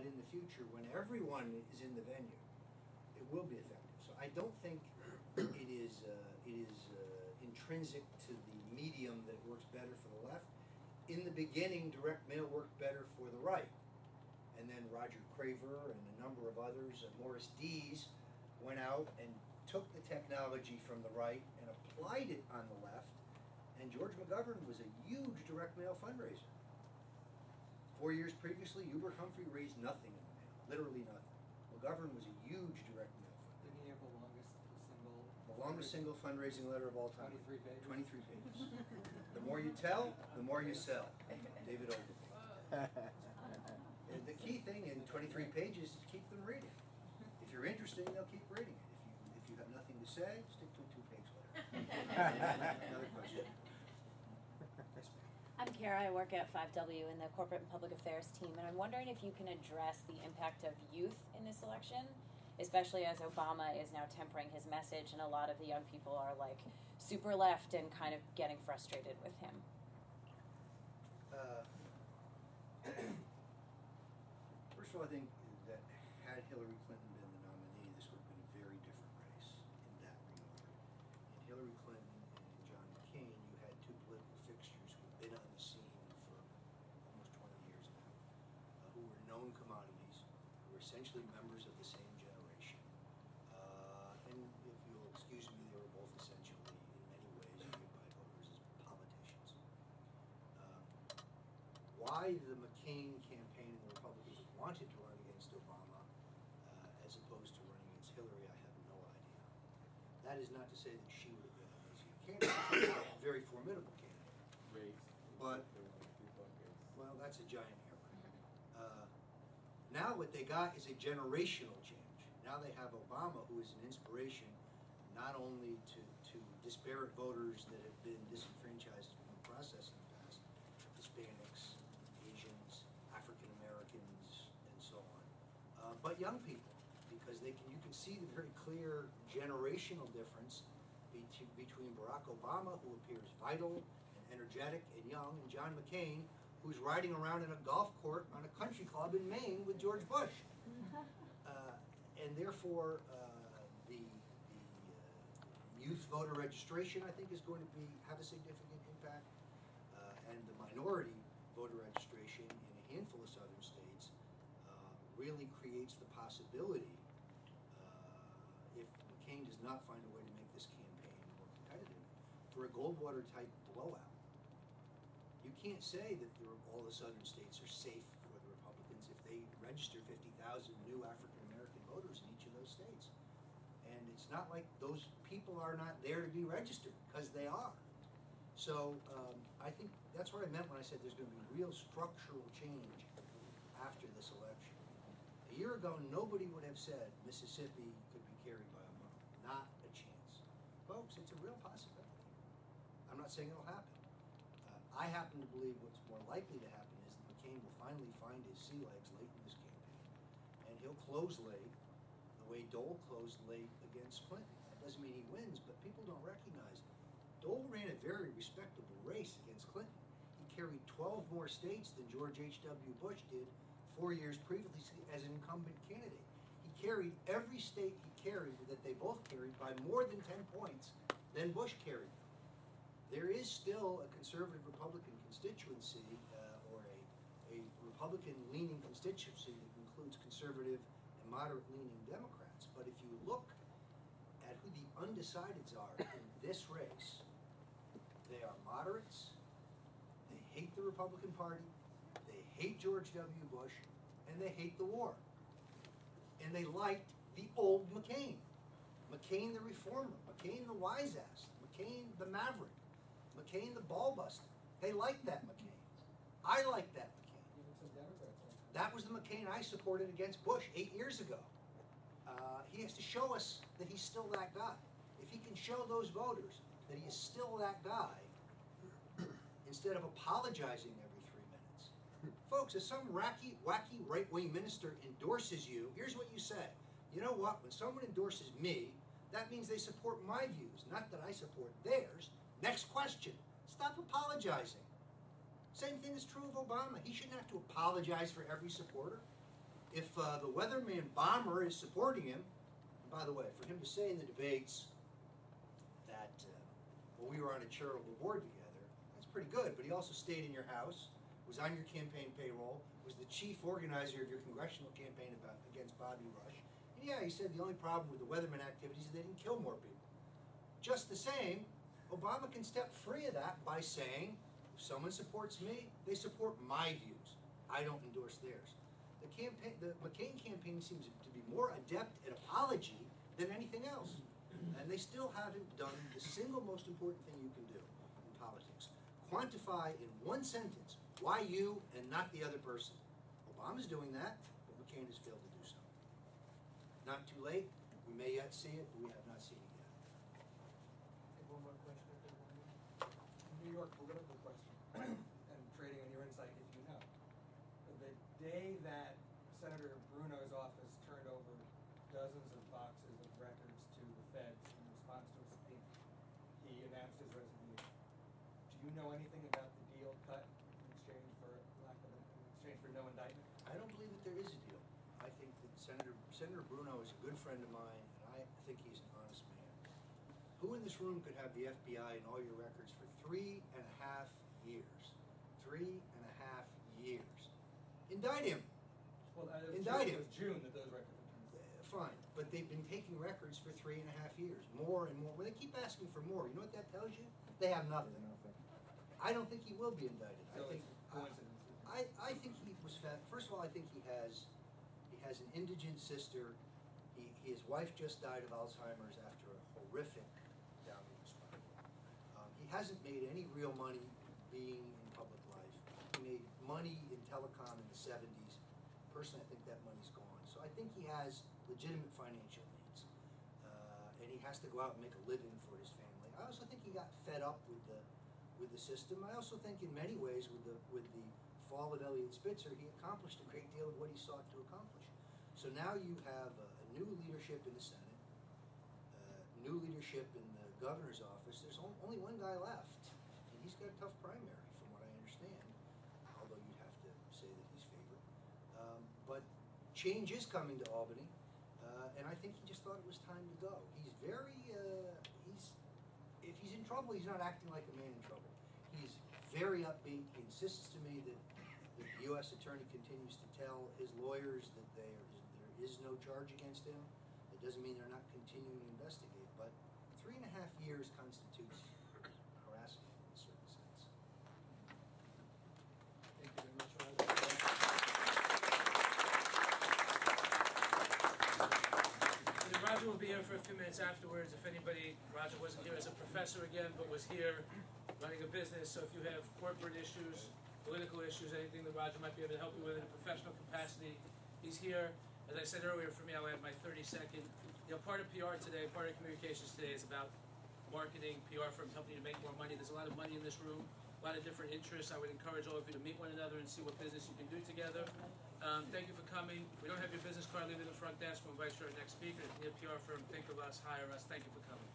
in the future, when everyone is in the venue, it will be effective. So I don't think it is intrinsic to the medium that it works better for the left. In the beginning, direct mail worked better for the right. And then Roger Craver and a number of others, Morris Dees, went out and took the technology from the right and applied it on the left. And George McGovern was a huge direct mail fundraiser. 4 years previously, Hubert Humphrey raised nothing in the mail, literally nothing. McGovern was a huge direct mail fundraiser. Didn't he have the longest single fundraising letter of all time? 23 pages. 23 pages. The more you tell, the more you sell. David Ogilvy. And the key thing in 23 pages is keep them reading. If you're interested, they'll keep reading it. If you have nothing to say, stick to a 2-page letter. Another question. Yes, ma'am. I'm Kara. I work at 5W in the Corporate and Public Affairs team, and I'm wondering if you can address the impact of youth in this election, especially as Obama is now tempering his message, and a lot of the young people are like super left and kind of getting frustrated with him. First of all, I think that had Hillary Clinton been the nominee, this would have been a very different race in that regard. In Hillary Clinton and John McCain, you had two political fixtures who have been on the scene for almost 20 years now, who were known commodities, who were essentially members of the same generation. And if you'll excuse me, they were both essentially, in many ways, viewed by voters as politicians. Why the McCain campaign and the Republicans wanted to run against Obama as opposed to running against Hillary, I have no idea. That is not to say that she would have been an easier candidate, a very formidable candidate. But, well, that's a giant error. Now what they got is a generational change. Now they have Obama, who is an inspiration not only to disparate voters that have been disenfranchised from the process in the past, Hispanics, Asians, African Americans, and so on, but young people, because you can see the very clear generational difference between Barack Obama, who appears vital and energetic and young, and John McCain, who's riding around in a golf court on a country club in Maine with George Bush. And therefore, the youth voter registration, I think, is going to have a significant impact, and the minority voter registration in a handful of southern states really creates the possibility, if McCain does not find a way to make this campaign more competitive, for a Goldwater-type blowout. You can't say that all the southern states are safe for the Republicans if they register 50,000 new African-American voters in each of those states. And it's not like those people are not there to be registered, because they are. So I think that's what I meant when I said there's going to be real structural change after this election. A year ago, nobody would have said Mississippi could be carried by Obama. Not a chance. Folks, it's a real possibility. I'm not saying it'll happen. I happen to believe what's more likely to happen is that McCain will finally find his sea legs late in this campaign. And he'll close late the way Dole closed late against Clinton. That doesn't mean he wins, but people don't recognize Dole ran a very respectable race against Clinton. He carried 12 more states than George H.W. Bush did 4 years previously as an incumbent candidate. He carried every state he carried that they both carried by more than 10 points than Bush carried. There is still a conservative Republican constituency, or a Republican-leaning constituency that includes conservative and moderate-leaning Democrats. But if you look at who the undecideds are in this race, they are moderates, they hate the Republican Party, they hate George W. Bush, and they hate the war. And they liked the old McCain. McCain the reformer, McCain the wise-ass, McCain the maverick, McCain the ball-buster. They liked that McCain. I liked that McCain. Even some Democrats. That was the McCain I supported against Bush 8 years ago. He has to show us that he's still that guy. If he can show those voters that he is still that guy, instead of apologizing every 3 minutes. Folks, if some wacky right-wing minister endorses you, here's what you say. You know what? When someone endorses me, that means they support my views, not that I support theirs. Next question. Stop apologizing. Same thing is true of Obama. He shouldn't have to apologize for every supporter. if the weatherman bomber is supporting him, and by the way, for him to say in the debates that well, we were on a charitable board together, that's pretty good, but he also stayed in your house, was on your campaign payroll, was the chief organizer of your congressional campaign against Bobby Rush, and yeah, he said the only problem with the weatherman activities is they didn't kill more people. Just the same, Obama can step free of that by saying, if someone supports me, they support my views. I don't endorse theirs. The McCain campaign seems to be more adept at apology than anything else. And they still haven't done the single most important thing you can do in politics. Quantify in one sentence why you and not the other person. Obama's doing that, but McCain has failed to do so. Not too late. We may yet see it, but we have not seen it yet. One more question, if there were any. New York political question, and trading on your insight if you know. The day that Senator Bruno's office turned over dozens of boxes of records to the feds in response to a subpoena, he announced his resignation. Do you know anything about the deal cut in exchange for no indictment? I don't believe that there is a deal. I think that Senator Bruno is a good friend of mine, and I think he's an honest man. Who in this room could have the FBI and all your records for 3.5 years? 3.5 years. Indict him. Well, Indict him. It was June that those records were turned. Fine, but they've been taking records for 3.5 years, more and more. Well, they keep asking for more. You know what that tells you? They have nothing. I don't think he will be indicted. So it's a coincidence. I think he was fat. First of all, I think he has an indigent sister. His wife just died of Alzheimer's after a horrific downward spiral. He hasn't made any real money being in public life. He made money in telecom in the 70s. Personally, I think that money's gone. So I think he has legitimate financial needs, and he has to go out and make a living for his family. I also think he got fed up with the system. I also think, in many ways, with the fall of Eliot Spitzer, he accomplished a great deal of what he sought to accomplish. So now you have a new leadership in the Senate, new leadership in the governor's office. There's only one guy left, and he's got a tough primary, from what I understand, although you'd have to say that he's favored. But change is coming to Albany, and I think he just thought it was time to go. He's very, if he's in trouble, he's not acting like a man in trouble. He's very upbeat. He insists to me that the U.S. attorney continues to tell his lawyers that there is no charge against him. It doesn't mean they're not continuing to investigate, but 3.5 years constitutes harassment in a certain sense. Thank you very much, Roger. Roger will be here for a few minutes afterwards. If anybody, Roger wasn't here as a professor again, but was here running a business. So if you have corporate issues, political issues, anything that Roger might be able to help you with in a professional capacity, he's here. As I said earlier, for me, I'll add my 30-second. Part of PR today, part of communications today is about marketing, PR firms helping you to make more money. There's a lot of money in this room, a lot of different interests. I would encourage all of you to meet one another and see what business you can do together. Thank you for coming. If we don't have your business card, leave it in the front desk. We'll invite you to our next speaker. If you need a PR firm, think of us, hire us. Thank you for coming.